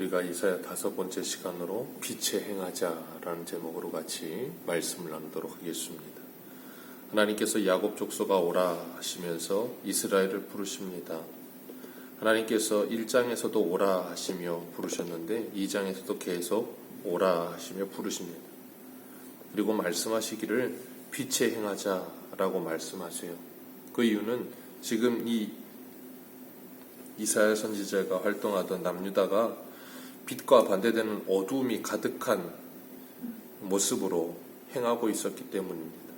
우리가 이사야 5번째 시간으로 빛에 행하자라는 제목으로 같이 말씀을 나누도록 하겠습니다. 하나님께서 야곱 족속아 오라 하시면서 이스라엘을 부르십니다. 하나님께서 1장에서도 오라 하시며 부르셨는데 2장에서도 계속 오라 하시며 부르십니다. 그리고 말씀하시기를 빛에 행하자라고 말씀하세요. 그 이유는 지금 이 이사야 선지자가 활동하던 남유다가 빛과 반대되는 어두움이 가득한 모습으로 행하고 있었기 때문입니다.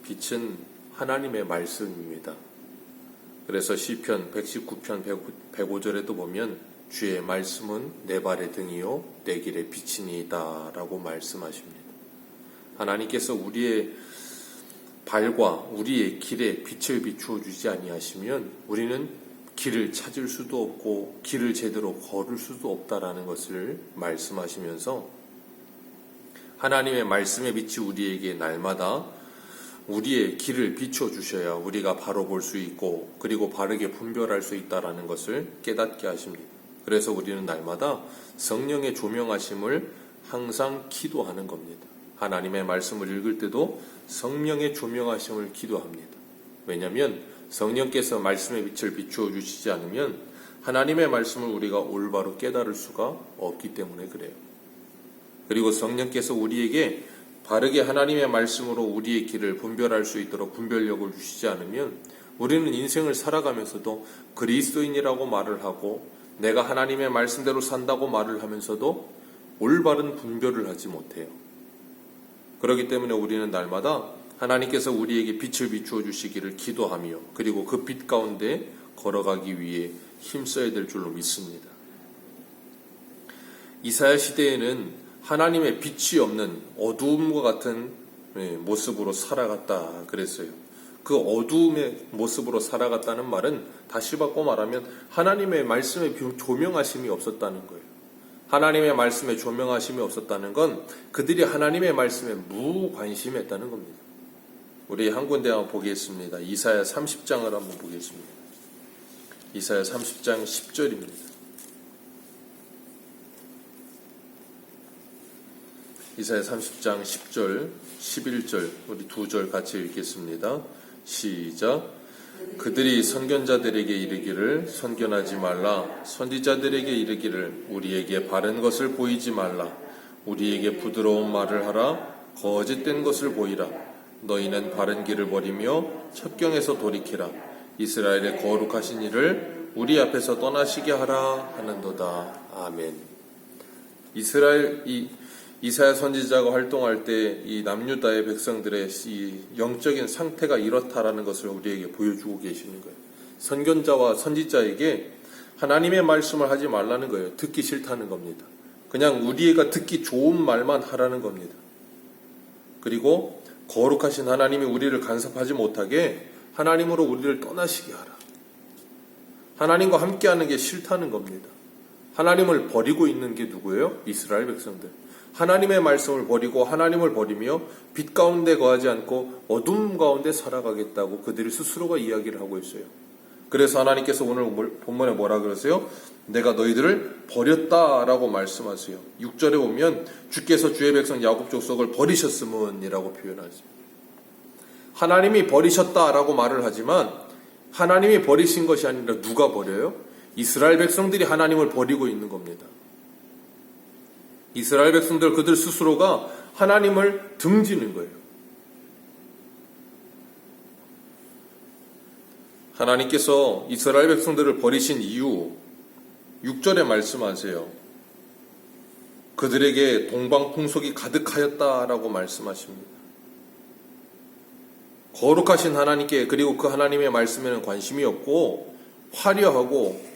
빛은 하나님의 말씀입니다. 그래서 시편 119편 105절에도 보면 주의 말씀은 내 발의 등이요 내 길의 빛이니이다 라고 말씀하십니다. 하나님께서 우리의 발과 우리의 길에 빛을 비추어 주지 아니하시면 우리는 길을 찾을 수도 없고 길을 제대로 걸을 수도 없다라는 것을 말씀하시면서 하나님의 말씀의 빛이 우리에게 날마다 우리의 길을 비춰 주셔야 우리가 바로 볼 수 있고 그리고 바르게 분별할 수 있다라는 것을 깨닫게 하십니다. 그래서 우리는 날마다 성령의 조명하심을 항상 기도하는 겁니다. 하나님의 말씀을 읽을 때도 성령의 조명하심을 기도합니다. 왜냐하면 성령께서 말씀의 빛을 비추어 주시지 않으면 하나님의 말씀을 우리가 올바로 깨달을 수가 없기 때문에 그래요. 그리고 성령께서 우리에게 바르게 하나님의 말씀으로 우리의 길을 분별할 수 있도록 분별력을 주시지 않으면 우리는 인생을 살아가면서도 그리스도인이라고 말을 하고 내가 하나님의 말씀대로 산다고 말을 하면서도 올바른 분별을 하지 못해요. 그렇기 때문에 우리는 날마다 하나님께서 우리에게 빛을 비추어 주시기를 기도하며 그리고 그 빛 가운데 걸어가기 위해 힘써야 될 줄로 믿습니다. 이사야 시대에는 하나님의 빛이 없는 어두움과 같은 모습으로 살아갔다 그랬어요. 그 어두움의 모습으로 살아갔다는 말은 다시 바꿔 말하면 하나님의 말씀에 조명하심이 없었다는 거예요. 하나님의 말씀에 조명하심이 없었다는 건 그들이 하나님의 말씀에 무관심했다는 겁니다. 우리 한 군데 한번 보겠습니다. 이사야 30장을 한번 보겠습니다. 이사야 30장 10절입니다. 이사야 30장 10절, 11절 우리 두 절 같이 읽겠습니다. 시작. 그들이 선견자들에게 이르기를 선견하지 말라. 선지자들에게 이르기를 우리에게 바른 것을 보이지 말라. 우리에게 부드러운 말을 하라. 거짓된 것을 보이라. 너희는 바른 길을 버리며 첩경에서 돌이키라. 이스라엘의 거룩하신 이를 우리 앞에서 떠나시게 하라 하는도다. 아멘. 이사야 선지자가 활동할 때 이 남유다의 백성들의 이 영적인 상태가 이렇다라는 것을 우리에게 보여주고 계시는 거예요. 선견자와 선지자에게 하나님의 말씀을 하지 말라는 거예요. 듣기 싫다는 겁니다. 그냥 우리가 듣기 좋은 말만 하라는 겁니다. 그리고 거룩하신 하나님이 우리를 간섭하지 못하게 하나님으로 우리를 떠나시게 하라. 하나님과 함께하는 게 싫다는 겁니다. 하나님을 버리고 있는 게 누구예요? 이스라엘 백성들. 하나님의 말씀을 버리고 하나님을 버리며 빛 가운데 거하지 않고 어둠 가운데 살아가겠다고 그들이 스스로가 이야기를 하고 있어요. 그래서 하나님께서 오늘 본문에 뭐라 그러세요? 내가 너희들을 버렸다라고 말씀하세요. 6절에 보면 주께서 주의 백성 야곱 족속을 버리셨음은이라고 표현하죠. 하나님이 버리셨다라고 말을 하지만 하나님이 버리신 것이 아니라 누가 버려요? 이스라엘 백성들이 하나님을 버리고 있는 겁니다. 이스라엘 백성들 그들 스스로가 하나님을 등지는 거예요. 하나님께서 이스라엘 백성들을 버리신 이유 6절에 말씀하세요. 그들에게 동방풍속이 가득하였다라고 말씀하십니다. 거룩하신 하나님께 그리고 그 하나님의 말씀에는 관심이 없고 화려하고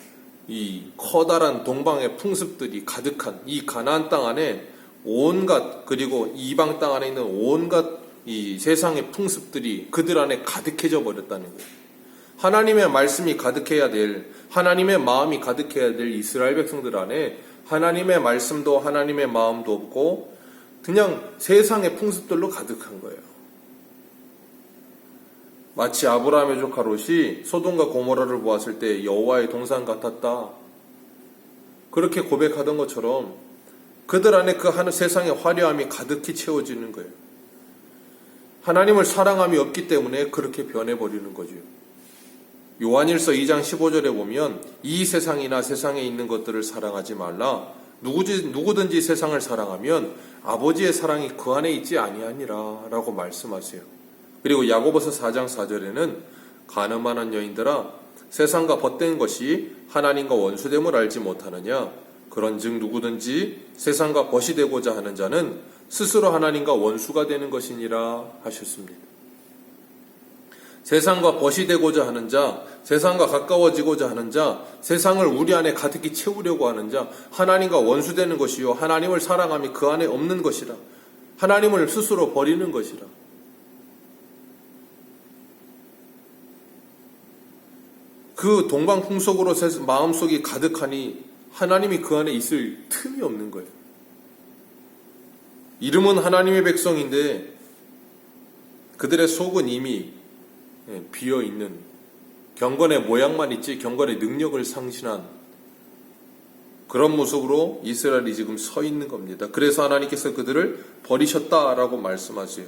이 커다란 동방의 풍습들이 가득한 이 가나안 땅 안에 온갖 그리고 이방 땅 안에 있는 온갖 이 세상의 풍습들이 그들 안에 가득해져 버렸다는 거예요. 하나님의 말씀이 가득해야 될 하나님의 마음이 가득해야 될 이스라엘 백성들 안에 하나님의 말씀도 하나님의 마음도 없고 그냥 세상의 풍습들로 가득한 거예요. 마치 아브라함의 조카 롯이 소돔과 고모라를 보았을 때 여호와의 동산 같았다. 그렇게 고백하던 것처럼 그들 안에 그 하늘 세상의 화려함이 가득히 채워지는 거예요. 하나님을 사랑함이 없기 때문에 그렇게 변해버리는 거죠. 요한일서 2장 15절에 보면 이 세상이나 세상에 있는 것들을 사랑하지 말라. 누구든지 세상을 사랑하면 아버지의 사랑이 그 안에 있지 아니하니라 라고 말씀하세요. 그리고 야고보서 4장 4절에는 가늠하는 여인들아 세상과 벗된 것이 하나님과 원수됨을 알지 못하느냐. 그런즉 누구든지 세상과 벗이 되고자 하는 자는 스스로 하나님과 원수가 되는 것이니라 하셨습니다. 세상과 벗이 되고자 하는 자, 세상과 가까워지고자 하는 자, 세상을 우리 안에 가득히 채우려고 하는 자, 하나님과 원수되는 것이요 하나님을 사랑함이 그 안에 없는 것이라. 하나님을 스스로 버리는 것이라. 그 동방풍속으로 마음속이 가득하니 하나님이 그 안에 있을 틈이 없는 거예요. 이름은 하나님의 백성인데 그들의 속은 이미 비어있는, 경건의 모양만 있지 경건의 능력을 상실한 그런 모습으로 이스라엘이 지금 서 있는 겁니다. 그래서 하나님께서 그들을 버리셨다라고 말씀하세요.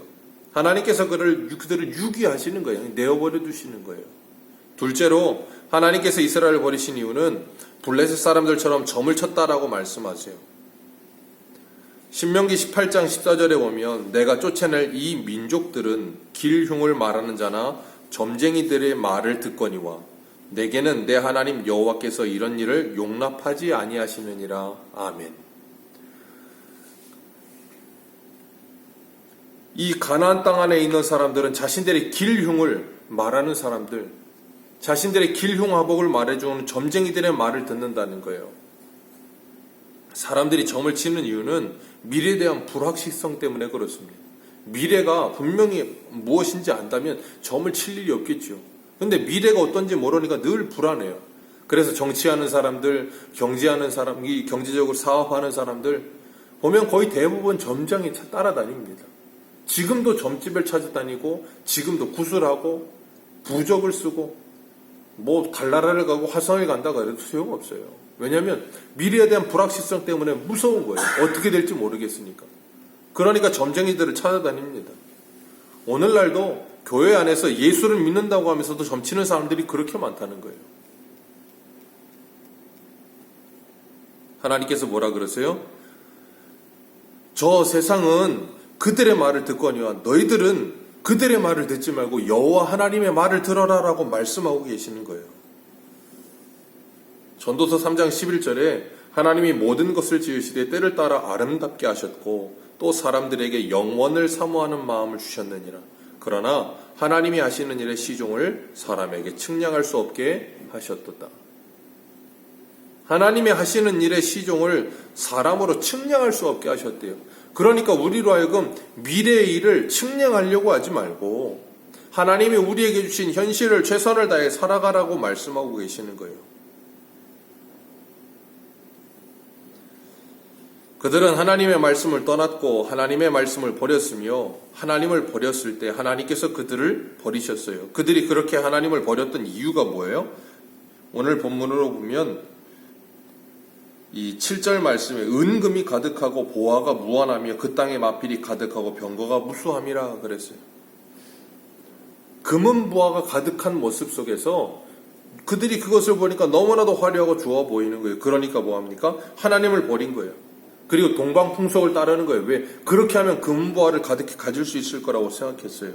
하나님께서 그들을 유기하시는 거예요. 내어버려 두시는 거예요. 둘째로 하나님께서 이스라엘을 버리신 이유는 블레셋 사람들처럼 점을 쳤다라고 말씀하세요. 신명기 18장 14절에 보면 내가 쫓아낼 이 민족들은 길흉을 말하는 자나 점쟁이들의 말을 듣거니와 내게는 내 하나님 여호와께서 이런 일을 용납하지 아니하시느니라. 아멘. 이 가나안 땅 안에 있는 사람들은 자신들의 길흉을 말하는 사람들, 자신들의 길흉화복을 말해주는 점쟁이들의 말을 듣는다는 거예요. 사람들이 점을 치는 이유는 미래에 대한 불확실성 때문에 그렇습니다. 미래가 분명히 무엇인지 안다면 점을 칠 일이 없겠죠. 근데 미래가 어떤지 모르니까 늘 불안해요. 그래서 정치하는 사람들, 경제하는 사람, 경제적으로 사업하는 사람들 보면 거의 대부분 점장이 따라다닙니다. 지금도 점집을 찾아다니고 지금도 구슬하고 부적을 쓰고 달나라를 가고 화성에 간다고 해도 소용없어요. 왜냐하면 미래에 대한 불확실성 때문에 무서운 거예요. 어떻게 될지 모르겠으니까. 그러니까 점쟁이들을 찾아다닙니다. 오늘날도 교회 안에서 예수를 믿는다고 하면서도 점치는 사람들이 그렇게 많다는 거예요. 하나님께서 뭐라 그러세요? 저 세상은 그들의 말을 듣거니와 너희들은 그들의 말을 듣지 말고 여호와 하나님의 말을 들어라라고 말씀하고 계시는 거예요. 전도서 3장 11절에 하나님이 모든 것을 지으시되 때를 따라 아름답게 하셨고 또 사람들에게 영원을 사모하는 마음을 주셨느니라. 그러나 하나님이 하시는 일의 시종을 사람에게 측량할 수 없게 하셨도다. 하나님이 하시는 일의 시종을 사람으로 측량할 수 없게 하셨대요. 그러니까 우리로 하여금 미래의 일을 측량하려고 하지 말고 하나님이 우리에게 주신 현실을 최선을 다해 살아가라고 말씀하고 계시는 거예요. 그들은 하나님의 말씀을 떠났고 하나님의 말씀을 버렸으며 하나님을 버렸을 때 하나님께서 그들을 버리셨어요. 그들이 그렇게 하나님을 버렸던 이유가 뭐예요? 오늘 본문으로 보면 이 7절 말씀에 은금이 가득하고 보화가 무한하며 그 땅에 마필이 가득하고 병거가 무수함이라 그랬어요. 금은 보화가 가득한 모습 속에서 그들이 그것을 보니까 너무나도 화려하고 좋아 보이는 거예요. 그러니까 뭐합니까? 하나님을 버린 거예요. 그리고 동방풍속을 따르는 거예요. 왜? 그렇게 하면 금보화를 가득히 가질 수 있을 거라고 생각했어요.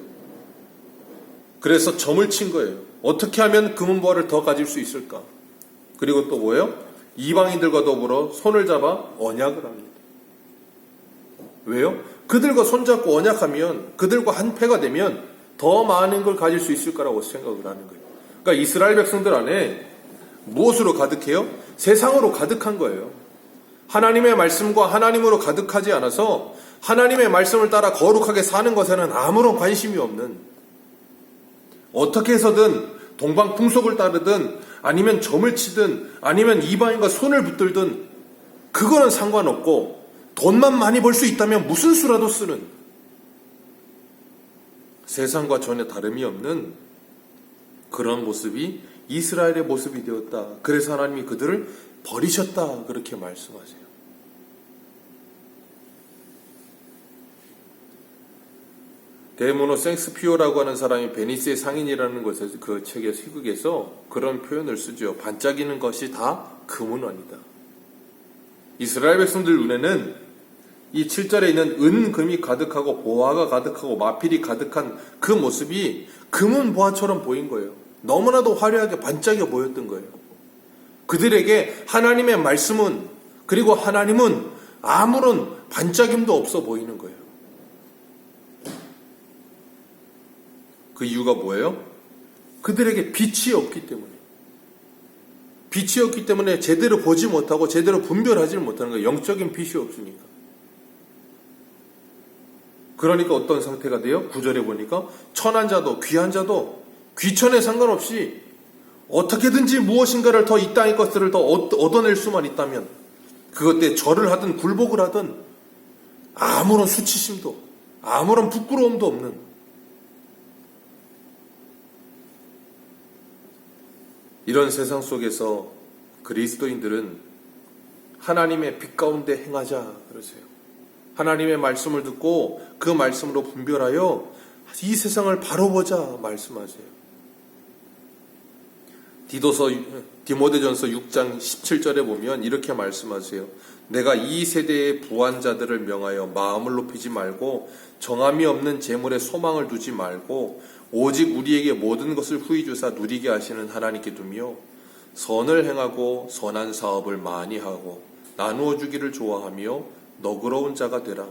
그래서 점을 친 거예요. 어떻게 하면 금보화를 더 가질 수 있을까? 그리고 또 뭐예요? 이방인들과 더불어 손을 잡아 언약을 합니다. 왜요? 그들과 손잡고 언약하면 그들과 한패가 되면 더 많은 걸 가질 수 있을 거라고 생각을 하는 거예요. 그러니까 이스라엘 백성들 안에 무엇으로 가득해요? 세상으로 가득한 거예요. 하나님의 말씀과 하나님으로 가득하지 않아서 하나님의 말씀을 따라 거룩하게 사는 것에는 아무런 관심이 없는, 어떻게 해서든 동방풍속을 따르든 아니면 점을 치든 아니면 이방인과 손을 붙들든 그거는 상관없고 돈만 많이 벌 수 있다면 무슨 수라도 쓰는, 세상과 전혀 다름이 없는 그런 모습이 이스라엘의 모습이 되었다. 그래서 하나님이 그들을 버리셨다 그렇게 말씀하세요. 데모노 생스피오라고 하는 사람이 베니스의 상인이라는 것에서 그 책의 희극에서 그런 표현을 쓰죠. 반짝이는 것이 다 금은 아니다. 이스라엘 백성들 눈에는 이 7절에 있는 은금이 가득하고 보화가 가득하고 마필이 가득한 그 모습이 금은 보화처럼 보인 거예요. 너무나도 화려하게 반짝여 보였던 거예요. 그들에게 하나님의 말씀은, 그리고 하나님은 아무런 반짝임도 없어 보이는 거예요. 그 이유가 뭐예요? 그들에게 빛이 없기 때문에. 빛이 없기 때문에 제대로 보지 못하고 제대로 분별하지 못하는 거예요. 영적인 빛이 없으니까. 그러니까 어떤 상태가 돼요? 9절에 보니까 천한 자도 귀한 자도 귀천에 상관없이 어떻게든지 무엇인가를 더 이 땅의 것들을 더 얻어낼 수만 있다면 그것 때 절을 하든 굴복을 하든 아무런 수치심도 아무런 부끄러움도 없는 이런 세상 속에서 그리스도인들은 하나님의 빛 가운데 행하자 그러세요. 하나님의 말씀을 듣고 그 말씀으로 분별하여 이 세상을 바로 보자 말씀하세요. 디모데전서 6장 17절에 보면 이렇게 말씀하세요. 내가 이 세대의 부한 자들을 명하여 마음을 높이지 말고 정함이 없는 재물에 소망을 두지 말고 오직 우리에게 모든 것을 후히 주사 누리게 하시는 하나님께 두며 선을 행하고 선한 사업을 많이 하고 나누어 주기를 좋아하며 너그러운 자가 되라.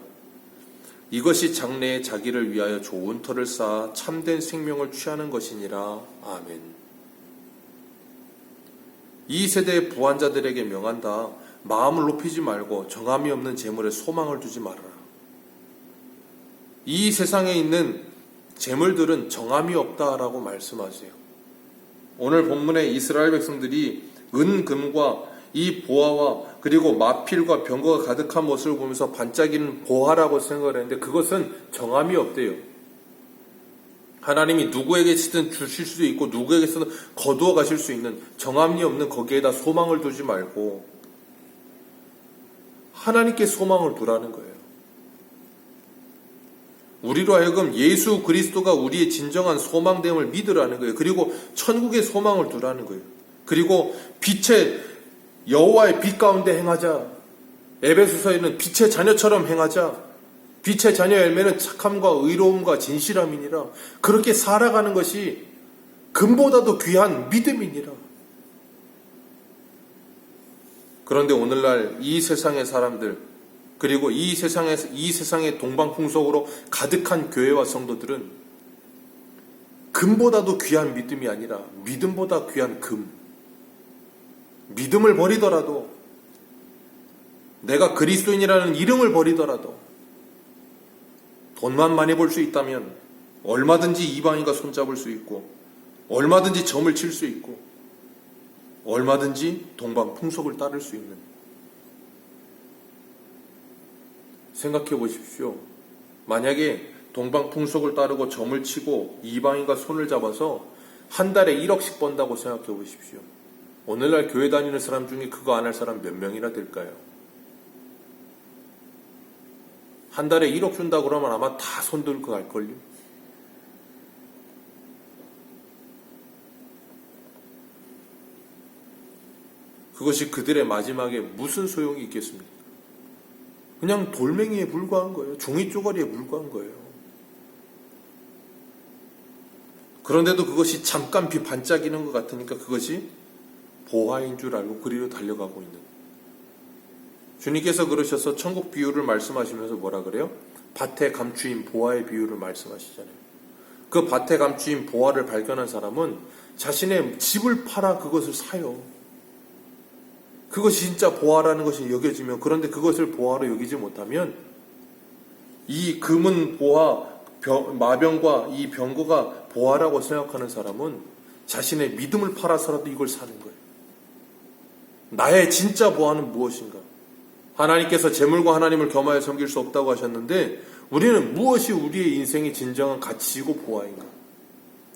이것이 장래에 자기를 위하여 좋은 터를 쌓아 참된 생명을 취하는 것이니라. 아멘. 이 세대의 부한 자들에게 명한다. 마음을 높이지 말고 정함이 없는 재물에 소망을 두지 말아라. 이 세상에 있는 재물들은 정함이 없다라고 말씀하세요. 오늘 본문에 이스라엘 백성들이 은금과 이 보화와 그리고 마필과 병거가 가득한 모습을 보면서 반짝이는 보화라고 생각을 했는데 그것은 정함이 없대요. 하나님이 누구에게든 주실 수도 있고 누구에게서는 거두어 가실 수 있는 정함이 없는 거기에다 소망을 두지 말고 하나님께 소망을 두라는 거예요. 우리로 하여금 예수 그리스도가 우리의 진정한 소망됨을 믿으라는 거예요. 그리고 천국의 소망을 두라는 거예요. 그리고 빛의 여호와의 빛 가운데 행하자. 에베소서에는 빛의 자녀처럼 행하자. 빛의 자녀 열매는 착함과 의로움과 진실함이니라. 그렇게 살아가는 것이 금보다도 귀한 믿음이니라. 그런데 오늘날 이 세상의 사람들 그리고 이 세상의 동방풍속으로 가득한 교회와 성도들은 금보다도 귀한 믿음이 아니라 믿음보다 귀한 금. 믿음을 버리더라도 내가 그리스도인이라는 이름을 버리더라도 돈만 많이 벌 수 있다면 얼마든지 이방인과 손잡을 수 있고 얼마든지 점을 칠 수 있고 얼마든지 동방풍속을 따를 수 있는 생각해 보십시오. 만약에 동방풍속을 따르고 점을 치고 이방인과 손을 잡아서 한 달에 1억씩 번다고 생각해 보십시오. 오늘날 교회 다니는 사람 중에 그거 안 할 사람 몇 명이나 될까요? 한 달에 1억 준다 그러면 아마 다 손들고 갈걸요. 그것이 그들의 마지막에 무슨 소용이 있겠습니까? 그냥 돌멩이에 불과한 거예요. 종이 쪼가리에 불과한 거예요. 그런데도 그것이 잠깐 빛 반짝이는 것 같으니까 그것이 보화인 줄 알고 그리로 달려가고 있는. 주님께서 그러셔서 천국 비유를 말씀하시면서 뭐라 그래요? 밭에 감추인 보화의 비유를 말씀하시잖아요. 그 밭에 감추인 보화를 발견한 사람은 자신의 집을 팔아 그것을 사요. 그것이 진짜 보화라는 것이 여겨지면, 그런데 그것을 보화로 여기지 못하면 이 금은 보화, 마병과 이 병거가 보화라고 생각하는 사람은 자신의 믿음을 팔아서라도 이걸 사는 거예요. 나의 진짜 보화는 무엇인가? 하나님께서 재물과 하나님을 겸하여 섬길 수 없다고 하셨는데 우리는 무엇이 우리의 인생의 진정한 가치이고 보화인가?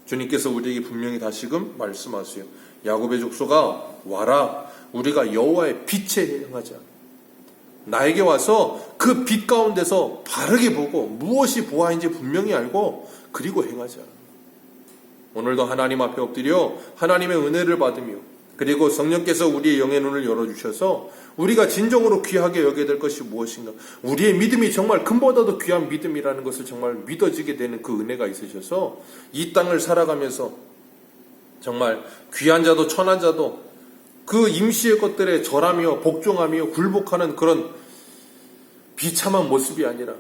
주님께서 우리에게 분명히 다시금 말씀하세요. 야곱의 족속아 와라. 우리가 여호와의 빛에 행하자. 나에게 와서 그 빛 가운데서 바르게 보고 무엇이 보아인지 분명히 알고 그리고 행하자. 오늘도 하나님 앞에 엎드려 하나님의 은혜를 받으며 그리고 성령께서 우리의 영의 눈을 열어주셔서 우리가 진정으로 귀하게 여겨야 될 것이 무엇인가, 우리의 믿음이 정말 금보다도 귀한 믿음이라는 것을 정말 믿어지게 되는 그 은혜가 있으셔서 이 땅을 살아가면서 정말 귀한 자도 천한 자도 그 임시의 것들에 절하며 복종하며 굴복하는 그런 비참한 모습이 아니라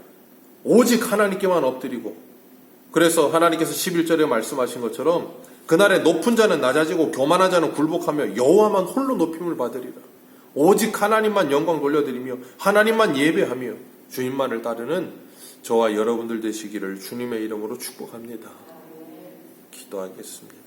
오직 하나님께만 엎드리고, 그래서 하나님께서 11절에 말씀하신 것처럼 그날에 높은 자는 낮아지고 교만한 자는 굴복하며 여호와만 홀로 높임을 받으리라. 오직 하나님만 영광 돌려드리며 하나님만 예배하며 주님만을 따르는 저와 여러분들 되시기를 주님의 이름으로 축복합니다. 기도하겠습니다.